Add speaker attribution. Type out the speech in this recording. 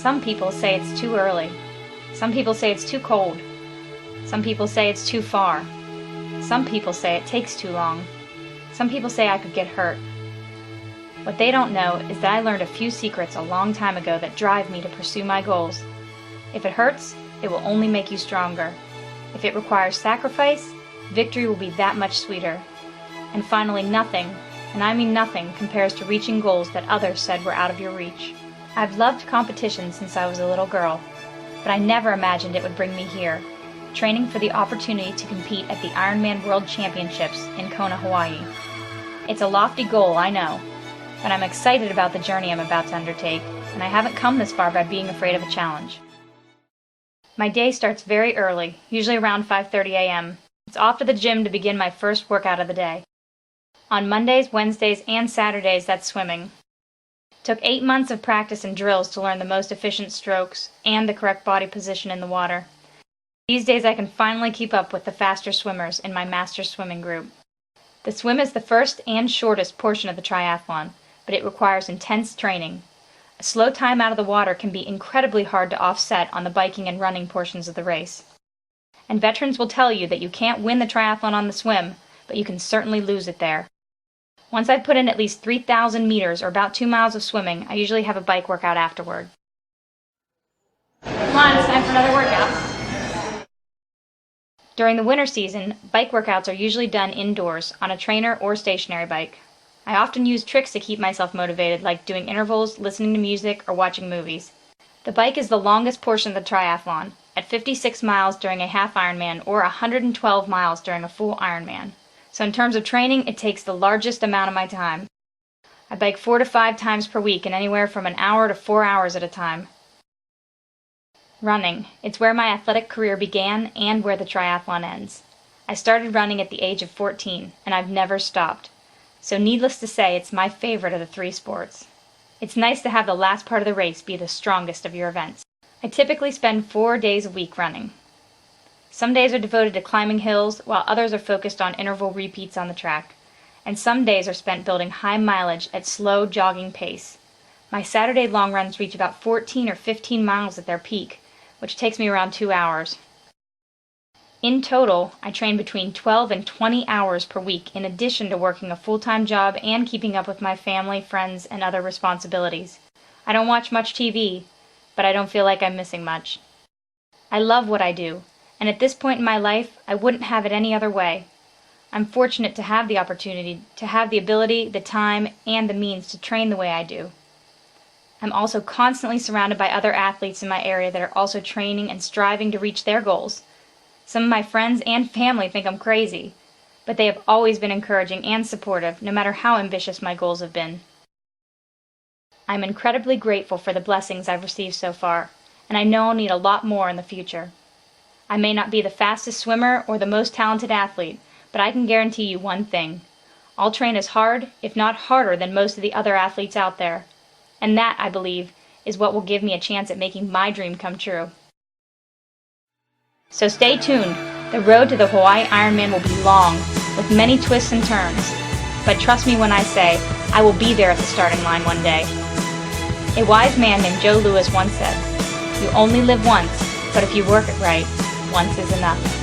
Speaker 1: Some people say it's too early. Some people say it's too cold. Some people say it's too far. Some people say it takes too long. Some people say I could get hurt. What they don't know is that I learned a few secrets a long time ago that drive me to pursue my goals. If it hurts, it will only make you stronger. If it requires sacrifice, victory will be that much sweeter. And finally, nothing, and I mean nothing, compares to reaching goals that others said were out of your reach. I've loved competition since I was a little girl, but I never imagined it would bring me here, training for the opportunity to compete at the Ironman World Championships in Kona, Hawaii. It's a lofty goal, I know, but I'm excited about the journey I'm about to undertake, and I haven't come this far by being afraid of a challenge. My day starts very early, usually around 5:30 a.m. It's off to the gym to begin my first workout of the day. On Mondays, Wednesdays, and Saturdays, that's swimming. It took 8 months of practice and drills to learn the most efficient strokes and the correct body position in the water. These days I can finally keep up with the faster swimmers in my master swimming group. The swim is the first and shortest portion of the triathlon, but it requires intense training. A slow time out of the water can be incredibly hard to offset on the biking and running portions of the race. And veterans will tell you that you can't win the triathlon on the swim, but you can certainly lose it there. Once I've put in at least 3,000 meters or about 2 miles of swimming, I usually have a bike workout afterward. Come on, it's time for another workout. During the winter season, bike workouts are usually done indoors on a trainer or stationary bike. I often use tricks to keep myself motivated, like doing intervals, listening to music, or watching movies. The bike is the longest portion of the triathlon, at 56 miles during a half Ironman or 112 miles during a full Ironman. So in terms of training, it takes the largest amount of my time. I bike 4 to 5 times per week and anywhere from an hour to 4 hours at a time. Running. It's where my athletic career began and where the triathlon ends. I started running at the age of 14, and I've never stopped. So needless to say, it's my favorite of the 3 sports. It's nice to have the last part of the race be the strongest of your events. I typically spend 4 days a week running. Some days are devoted to climbing hills, while others are focused on interval repeats on the track. And some days are spent building high mileage at slow jogging pace. My Saturday long runs reach about 14 or 15 miles at their peak, which takes me around 2 hours. In total, I train between 12 and 20 hours per week in addition to working a full-time job and keeping up with my family, friends, and other responsibilities. I don't watch much TV, but I don't feel like I'm missing much. I love what I do, and at this point in my life, I wouldn't have it any other way. I'm fortunate to have the opportunity, to have the ability, the time, and the means to train the way I do. I'm also constantly surrounded by other athletes in my area that are also training and striving to reach their goals. Some of my friends and family think I'm crazy, but they have always been encouraging and supportive, no matter how ambitious my goals have been. I'm incredibly grateful for the blessings I've received so far, and I know I'll need a lot more in the future. I may not be the fastest swimmer or the most talented athlete, but I can guarantee you one thing. I'll train as hard, if not harder, than most of the other athletes out there. And that, I believe, is what will give me a chance at making my dream come true. So stay tuned. The road to the Hawaii Ironman will be long, with many twists and turns. But trust me when I say, I will be there at the starting line one day. A wise man named Joe Louis once said, "You only live once, but if you work it right, once is enough."